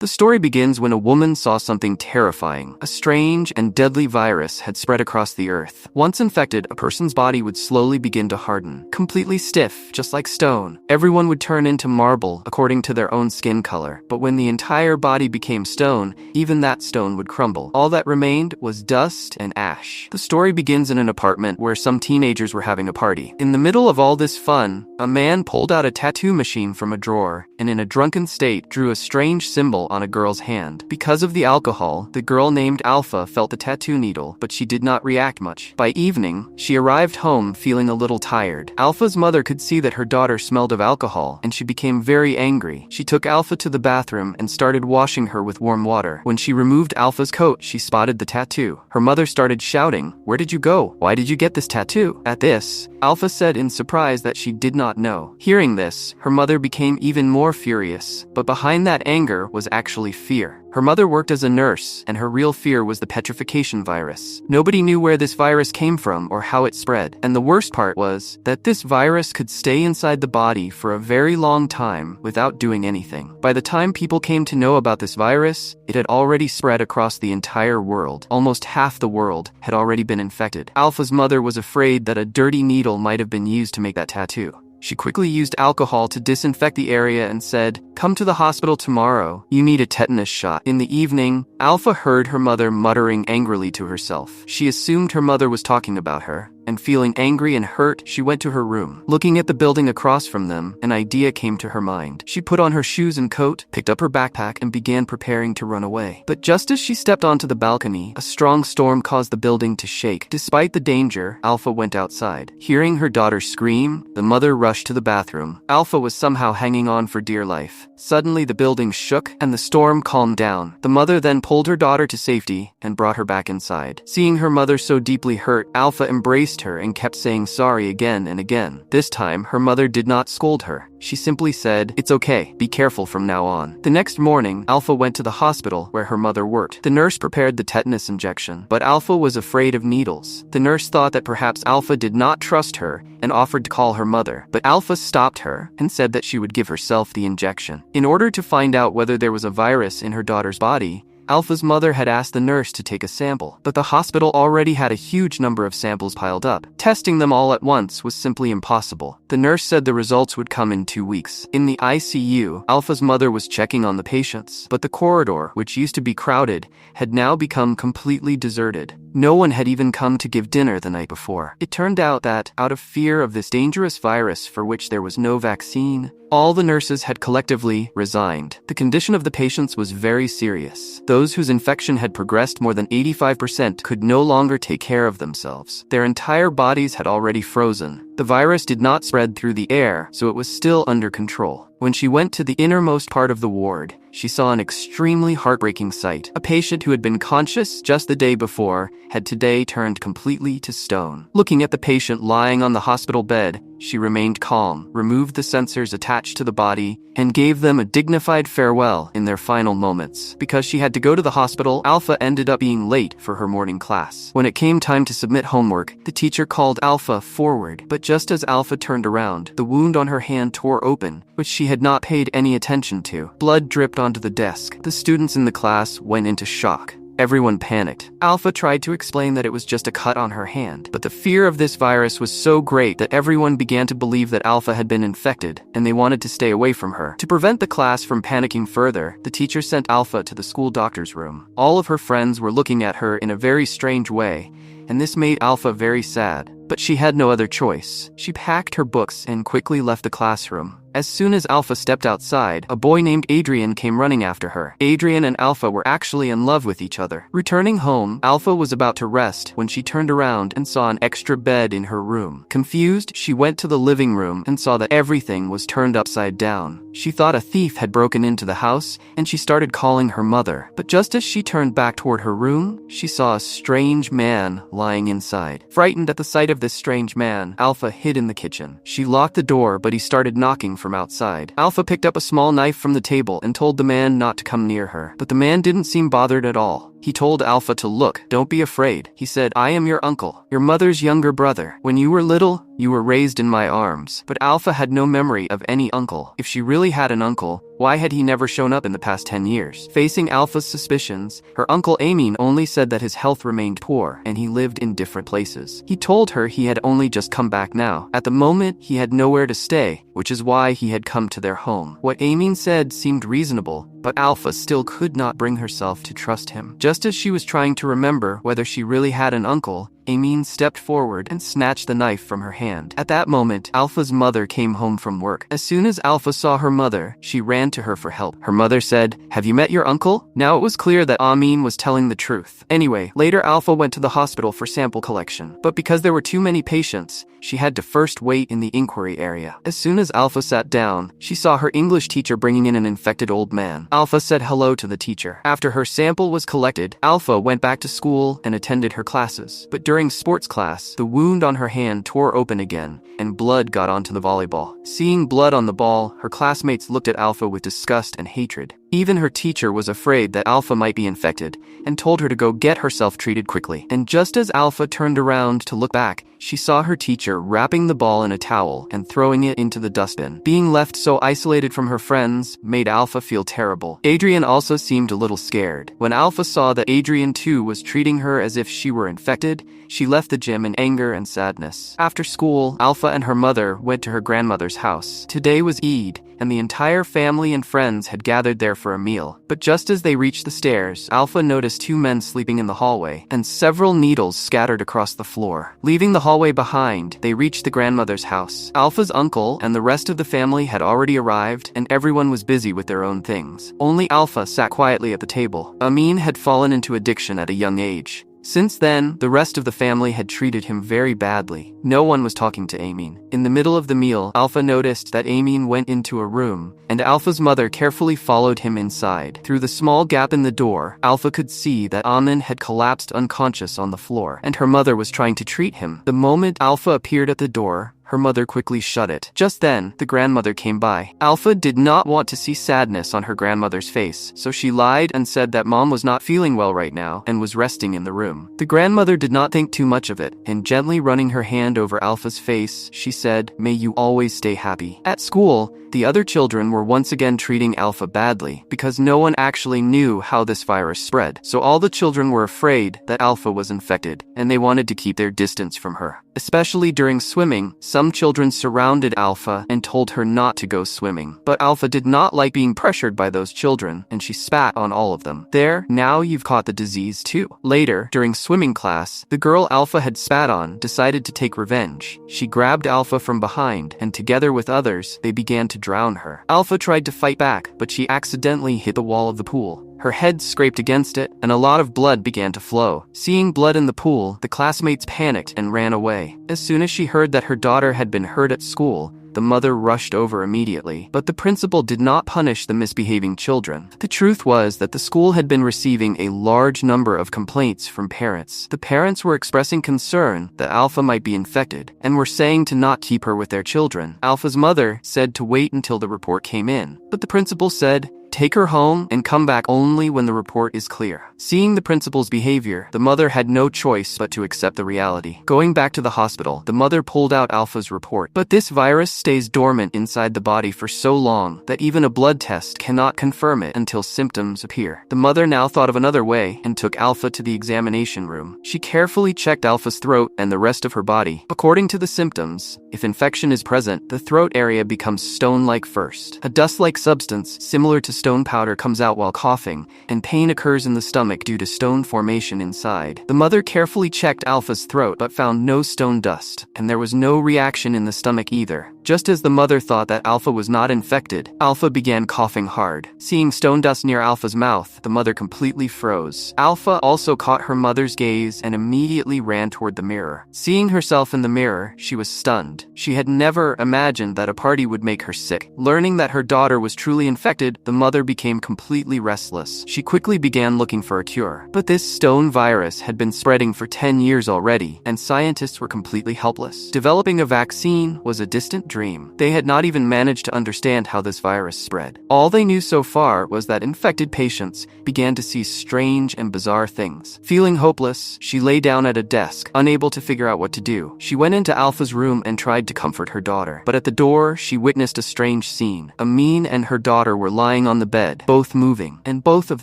The story begins when a woman saw something terrifying. A strange and deadly virus had spread across the earth. Once infected, a person's body would slowly begin to harden, completely stiff, just like stone. Everyone would turn into marble according to their own skin color. But when the entire body became stone, even that stone would crumble. All that remained was dust and ash. The story begins in an apartment where some teenagers were having a party. In the middle of all this fun, a man pulled out a tattoo machine from a drawer and in a drunken state drew a strange symbol on a girl's hand. Because of the alcohol, the girl named Alpha felt the tattoo needle, but she did not react much. By evening, she arrived home feeling a little tired. Alpha's mother could see that her daughter smelled of alcohol, and she became very angry. She took Alpha to the bathroom and started washing her with warm water. When she removed Alpha's coat, she spotted the tattoo. Her mother started shouting, "Where did you go? Why did you get this tattoo?" At this, Alpha said in surprise that she did not know. Hearing this, her mother became even more furious, but behind that anger was actually fear. Her mother worked as a nurse, and her real fear was the petrification virus. Nobody knew where this virus came from or how it spread, and the worst part was that this virus could stay inside the body for a very long time without doing anything. By the time people came to know about this virus, it had already spread across the entire world. Almost half the world had already been infected. Alpha's mother was afraid that a dirty needle might have been used to make that tattoo. She quickly used alcohol to disinfect the area and said, "Come to the hospital tomorrow. You need a tetanus shot." In the evening, Alpha heard her mother muttering angrily to herself. She assumed her mother was talking about her, and feeling angry and hurt, she went to her room. Looking at the building across from them, an idea came to her mind. She put on her shoes and coat, picked up her backpack, and began preparing to run away. But just as she stepped onto the balcony, a strong storm caused the building to shake. Despite the danger, Alpha went outside. Hearing her daughter scream, the mother rushed to the bathroom. Alpha was somehow hanging on for dear life. Suddenly, the building shook, and the storm calmed down. The mother then pulled her daughter to safety and brought her back inside. Seeing her mother so deeply hurt, Alpha embraced her and kept saying sorry again and again. This time, her mother did not scold her. She simply said, "It's okay, be careful from now on." The next morning, Alpha went to the hospital where her mother worked. The nurse prepared the tetanus injection, but Alpha was afraid of needles. The nurse thought that perhaps Alpha did not trust her and offered to call her mother, but Alpha stopped her and said that she would give herself the injection. In order to find out whether there was a virus in her daughter's body, Alpha's mother had asked the nurse to take a sample, but the hospital already had a huge number of samples piled up. Testing them all at once was simply impossible. The nurse said the results would come in 2 weeks. In the ICU, Alpha's mother was checking on the patients, but the corridor, which used to be crowded, had now become completely deserted. No one had even come to give dinner the night before. It turned out that, out of fear of this dangerous virus for which there was no vaccine, all the nurses had collectively resigned. The condition of the patients was very serious. Those whose infection had progressed more than 85% could no longer take care of themselves. Their entire bodies had already frozen. The virus did not spread through the air, so it was still under control. When she went to the innermost part of the ward, she saw an extremely heartbreaking sight. A patient who had been conscious just the day before had today turned completely to stone. Looking at the patient lying on the hospital bed, she remained calm, removed the sensors attached to the body, and gave them a dignified farewell in their final moments. Because she had to go to the hospital, Alpha ended up being late for her morning class. When it came time to submit homework, the teacher called Alpha forward, but just as Alpha turned around, the wound on her hand tore open, which she had not paid any attention to. Blood dripped onto the desk. The students in the class went into shock. Everyone panicked. Alpha tried to explain that it was just a cut on her hand, but the fear of this virus was so great that everyone began to believe that Alpha had been infected, and they wanted to stay away from her. To prevent the class from panicking further, the teacher sent Alpha to the school doctor's room. All of her friends were looking at her in a very strange way, and this made Alpha very sad. But she had no other choice. She packed her books and quickly left the classroom. As soon as Alpha stepped outside, a boy named Adrian came running after her. Adrian and Alpha were actually in love with each other. Returning home, Alpha was about to rest when she turned around and saw an extra bed in her room. Confused, she went to the living room and saw that everything was turned upside down. She thought a thief had broken into the house, and she started calling her mother. But just as she turned back toward her room, she saw a strange man lying inside. Frightened at the sight of this strange man, Alpha hid in the kitchen. She locked the door, but he started knocking from outside. Alpha picked up a small knife from the table and told the man not to come near her, but the man didn't seem bothered at all. He told Alpha to look. Don't be afraid. He said, I am your uncle, your mother's younger brother. When you were little, you were raised in my arms. But Alpha had no memory of any uncle. If she really had an uncle, why had he never shown up in the past 10 years? Facing Alpha's suspicions, her uncle Amin only said that his health remained poor and he lived in different places. He told her he had only just come back now. At the moment, he had nowhere to stay, which is why he had come to their home. What Amin said seemed reasonable, but Alpha still could not bring herself to trust him. Just as she was trying to remember whether she really had an uncle, Amin stepped forward and snatched the knife from her hand. At that moment, Alpha's mother came home from work. As soon as Alpha saw her mother, she ran to her for help. Her mother said, have you met your uncle? Now it was clear that Amin was telling the truth. Anyway, later Alpha went to the hospital for sample collection. But because there were too many patients, she had to first wait in the inquiry area. As soon as Alpha sat down, she saw her English teacher bringing in an infected old man. Alpha said hello to the teacher. After her sample was collected, Alpha went back to school and attended her classes. But during sports class, the wound on her hand tore open again, and blood got onto the volleyball. Seeing blood on the ball, her classmates looked at Alpha with disgust and hatred. Even her teacher was afraid that Alpha might be infected and told her to go get herself treated quickly. And just as Alpha turned around to look back, she saw her teacher wrapping the ball in a towel and throwing it into the dustbin. Being left so isolated from her friends made Alpha feel terrible. Adrian also seemed a little scared. When Alpha saw that Adrian too was treating her as if she were infected, she left the gym in anger and sadness. After school, Alpha and her mother went to her grandmother's house. Today was Eid, and the entire family and friends had gathered there for a meal. But just as they reached the stairs, Alpha noticed two men sleeping in the hallway, and several needles scattered across the floor. Leaving the hallway behind, they reached the grandmother's house. Alpha's uncle and the rest of the family had already arrived, and everyone was busy with their own things. Only Alpha sat quietly at the table. Amin had fallen into addiction at a young age. Since then, the rest of the family had treated him very badly. No one was talking to Amin. In the middle of the meal, Alpha noticed that Amin went into a room, and Alpha's mother carefully followed him inside. Through the small gap in the door, Alpha could see that Amin had collapsed unconscious on the floor, and her mother was trying to treat him. The moment Alpha appeared at the door, her mother quickly shut it. Just then, the grandmother came by. Alpha did not want to see sadness on her grandmother's face, so she lied and said that mom was not feeling well right now and was resting in the room. The grandmother did not think too much of it, and gently running her hand over Alpha's face, she said, "May you always stay happy." At school, the other children were once again treating Alpha badly because no one actually knew how this virus spread. So all the children were afraid that Alpha was infected, and they wanted to keep their distance from her. Especially during swimming, some children surrounded Alpha and told her not to go swimming. But Alpha did not like being pressured by those children, and she spat on all of them. There, now you've caught the disease too. Later, during swimming class, the girl Alpha had spat on decided to take revenge. She grabbed Alpha from behind, and together with others, they began to drown her. Alpha tried to fight back, but she accidentally hit the wall of the pool. Her head scraped against it, and a lot of blood began to flow. Seeing blood in the pool, the classmates panicked and ran away. As soon as she heard that her daughter had been hurt at school, the mother rushed over immediately, but the principal did not punish the misbehaving children. The truth was that the school had been receiving a large number of complaints from parents. The parents were expressing concern that Alpha might be infected, and were saying to not keep her with their children. Alpha's mother said to wait until the report came in, but the principal said, "Take her home and come back only when the report is clear." Seeing the principal's behavior, the mother had no choice but to accept the reality. Going back to the hospital, the mother pulled out Alpha's report. But this virus stays dormant inside the body for so long that even a blood test cannot confirm it until symptoms appear. The mother now thought of another way and took Alpha to the examination room. She carefully checked Alpha's throat and the rest of her body. According to the symptoms, if infection is present, the throat area becomes stone-like first. A dust-like substance similar to stone powder comes out while coughing, and pain occurs in the stomach due to stone formation inside. The mother carefully checked Alpha's throat but found no stone dust, and there was no reaction in the stomach either. Just as the mother thought that Alpha was not infected, Alpha began coughing hard. Seeing stone dust near Alpha's mouth, the mother completely froze. Alpha also caught her mother's gaze and immediately ran toward the mirror. Seeing herself in the mirror, she was stunned. She had never imagined that a party would make her sick. Learning that her daughter was truly infected, the mother became completely restless. She quickly began looking for a cure. But this stone virus had been spreading for 10 years already, and scientists were completely helpless. Developing a vaccine was a distant dream. They had not even managed to understand how this virus spread. All they knew so far was that infected patients began to see strange and bizarre things. Feeling hopeless, she lay down at a desk, unable to figure out what to do. She went into Alpha's room and tried to comfort her daughter. But at the door, she witnessed a strange scene. Amin and her daughter were lying on the bed, both moving, and both of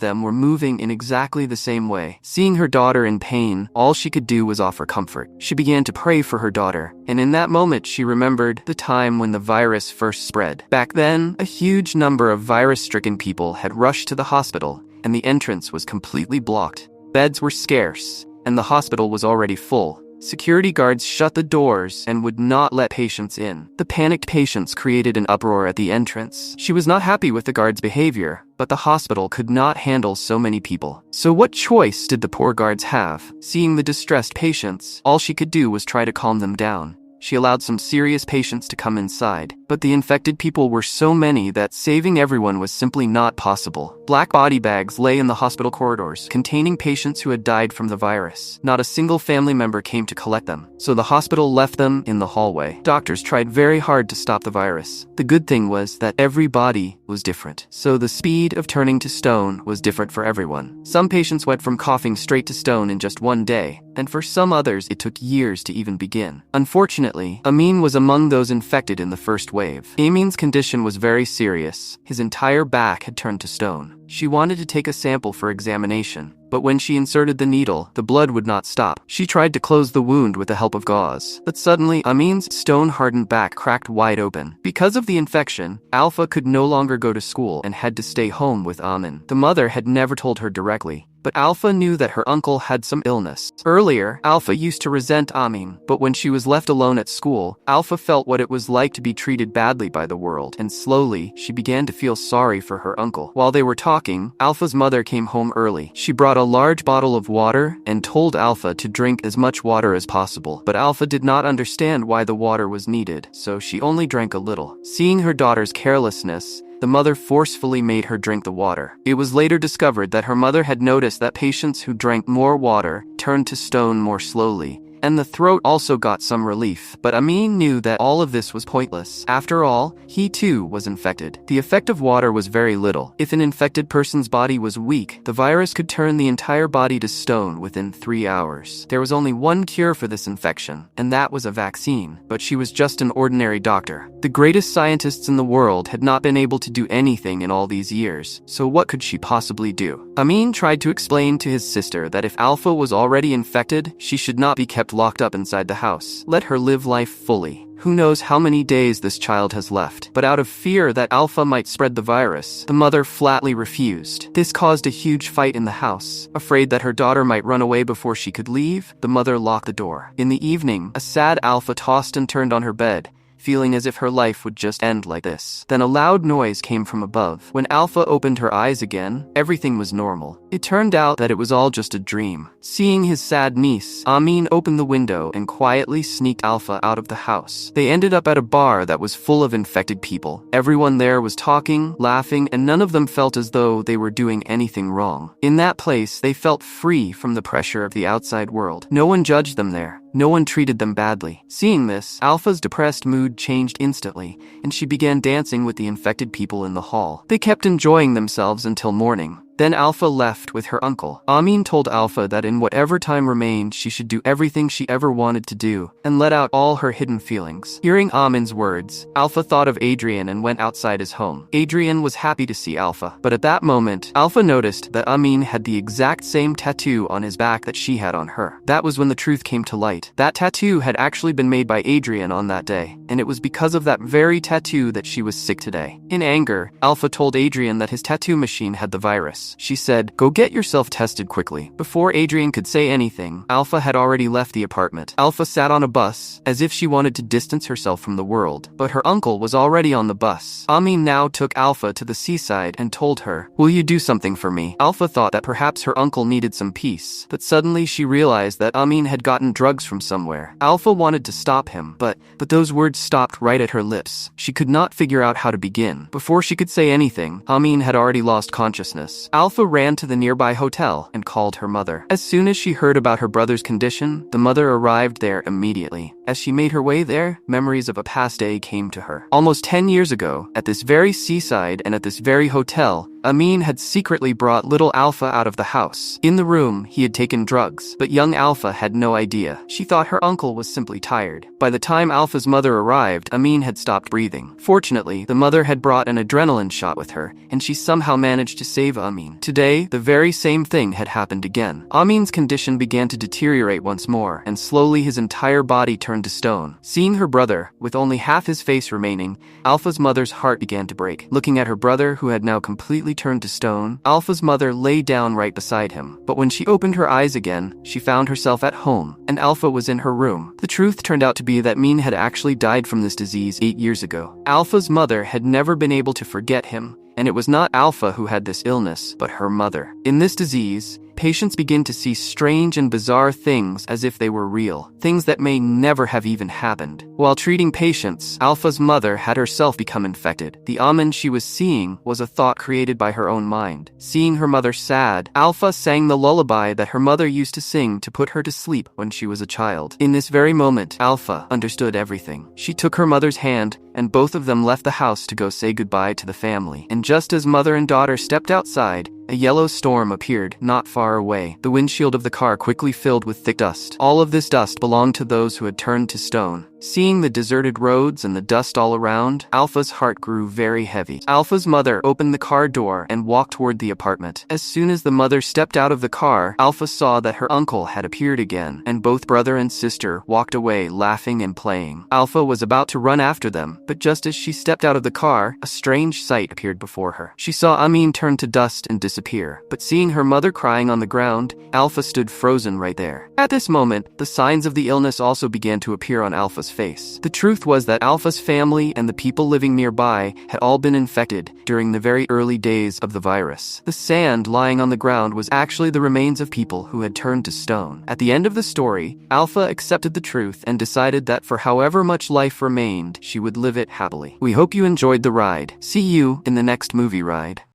them were moving in exactly the same way. Seeing her daughter in pain, all she could do was offer comfort. She began to pray for her daughter, and in that moment she remembered the time when the virus first spread. Back then, a huge number of virus-stricken people had rushed to the hospital, and the entrance was completely blocked. Beds were scarce, and the hospital was already full. Security guards shut the doors and would not let patients in. The panicked patients created an uproar at the entrance. She was not happy with the guards' behavior, but the hospital could not handle so many people. So what choice did the poor guards have? Seeing the distressed patients, all she could do was try to calm them down. She allowed some serious patients to come inside, but the infected people were so many that saving everyone was simply not possible. Black body bags lay in the hospital corridors, containing patients who had died from the virus. Not a single family member came to collect them, so the hospital left them in the hallway. Doctors tried very hard to stop the virus. The good thing was that every body was different, so the speed of turning to stone was different for everyone. Some patients went from coughing straight to stone in just one day, and for some others it took years to even begin. Unfortunately, Amin was among those infected in the first wave. Amin's condition was very serious. His entire back had turned to stone. She wanted to take a sample for examination, but when she inserted the needle, the blood would not stop. She tried to close the wound with the help of gauze, but suddenly Amin's stone-hardened back cracked wide open. Because of the infection, Alpha could no longer go to school and had to stay home with Amin. The mother had never told her directly, but Alpha knew that her uncle had some illness. Earlier, Alpha used to resent Amin, but when she was left alone at school, Alpha felt what it was like to be treated badly by the world, and slowly, she began to feel sorry for her uncle. While they were talking, Alpha's mother came home early. She brought a large bottle of water and told Alpha to drink as much water as possible, but Alpha did not understand why the water was needed, so she only drank a little. Seeing her daughter's carelessness, the mother forcefully made her drink the water. It was later discovered that her mother had noticed that patients who drank more water turned to stone more slowly, and the throat also got some relief. But Amin knew that all of this was pointless. After all, he too was infected. The effect of water was very little. If an infected person's body was weak, the virus could turn the entire body to stone within 3 hours. There was only one cure for this infection, and that was a vaccine. But she was just an ordinary doctor. The greatest scientists in the world had not been able to do anything in all these years, so what could she possibly do? Amin tried to explain to his sister that if Alpha was already infected, she should not be kept locked up inside the house. Let her live life fully. Who knows how many days this child has left? But out of fear that Alpha might spread the virus, the mother flatly refused. This caused a huge fight in the house. Afraid that her daughter might run away before she could leave, the mother locked the door. In the evening, a sad Alpha tossed and turned on her bed, feeling as if her life would just end like this. Then a loud noise came from above. When Alpha opened her eyes again, everything was normal. It turned out that it was all just a dream. Seeing his sad niece, Amin opened the window and quietly sneaked Alpha out of the house. They ended up at a bar that was full of infected people. Everyone there was talking, laughing, and none of them felt as though they were doing anything wrong. In that place, they felt free from the pressure of the outside world. No one judged them there. No one treated them badly. Seeing this, Alpha's depressed mood changed instantly, and she began dancing with the infected people in the hall. They kept enjoying themselves until morning. Then Alpha left with her uncle. Amin told Alpha that in whatever time remained, she should do everything she ever wanted to do, and let out all her hidden feelings. Hearing Amin's words, Alpha thought of Adrian and went outside his home. Adrian was happy to see Alpha, but at that moment, Alpha noticed that Amin had the exact same tattoo on his back that she had on her. That was when the truth came to light. That tattoo had actually been made by Adrian on that day, and it was because of that very tattoo that she was sick today. In anger, Alpha told Adrian that his tattoo machine had the virus. She said, "Go get yourself tested quickly." Before Adrian could say anything, Alpha had already left the apartment. Alpha sat on a bus, as if she wanted to distance herself from the world, but her uncle was already on the bus. Amin now took Alpha to the seaside and told her, "Will you do something for me?" Alpha thought that perhaps her uncle needed some peace, but suddenly she realized that Amin had gotten drugs from somewhere. Alpha wanted to stop him, but those words stopped right at her lips. She could not figure out how to begin. Before she could say anything, Amin had already lost consciousness. Alpha ran to the nearby hotel and called her mother. As soon as she heard about her brother's condition, the mother arrived there immediately. As she made her way there, memories of a past day came to her. Almost 10 years ago, at this very seaside and at this very hotel, Amin had secretly brought little Alpha out of the house. In the room, he had taken drugs, but young Alpha had no idea. She thought her uncle was simply tired. By the time Alpha's mother arrived, Amin had stopped breathing. Fortunately, the mother had brought an adrenaline shot with her, and she somehow managed to save Amin. Today, the very same thing had happened again. Amin's condition began to deteriorate once more, and slowly his entire body turned to stone. Seeing her brother, with only half his face remaining, Alpha's mother's heart began to break. Looking at her brother, who had now completely turned to stone, Alpha's mother lay down right beside him. But when she opened her eyes again, she found herself at home, and Alpha was in her room. The truth turned out to be that Min had actually died from this disease 8 years ago. Alpha's mother had never been able to forget him, and it was not Alpha who had this illness, but her mother. In this disease, patients begin to see strange and bizarre things as if they were real, things that may never have even happened. While treating patients, Alpha's mother had herself become infected. The omen she was seeing was a thought created by her own mind. Seeing her mother sad, Alpha sang the lullaby that her mother used to sing to put her to sleep when she was a child. In this very moment, Alpha understood everything. She took her mother's hand, and both of them left the house to go say goodbye to the family. And just as mother and daughter stepped outside, a yellow storm appeared not far away. The windshield of the car quickly filled with thick dust. All of this dust belonged to those who had turned to stone. Seeing the deserted roads and the dust all around, Alpha's heart grew very heavy. Alpha's mother opened the car door and walked toward the apartment. As soon as the mother stepped out of the car, Alpha saw that her uncle had appeared again, and both brother and sister walked away laughing and playing. Alpha was about to run after them, but just as she stepped out of the car, a strange sight appeared before her. She saw Amin turn to dust and disappear, but seeing her mother crying on the ground, Alpha stood frozen right there. At this moment, the signs of the illness also began to appear on Alpha's face. The truth was that Alpha's family and the people living nearby had all been infected during the very early days of the virus. The sand lying on the ground was actually the remains of people who had turned to stone. At the end of the story, Alpha accepted the truth and decided that for however much life remained, she would live it happily. We hope you enjoyed the ride. See you in the next movie ride.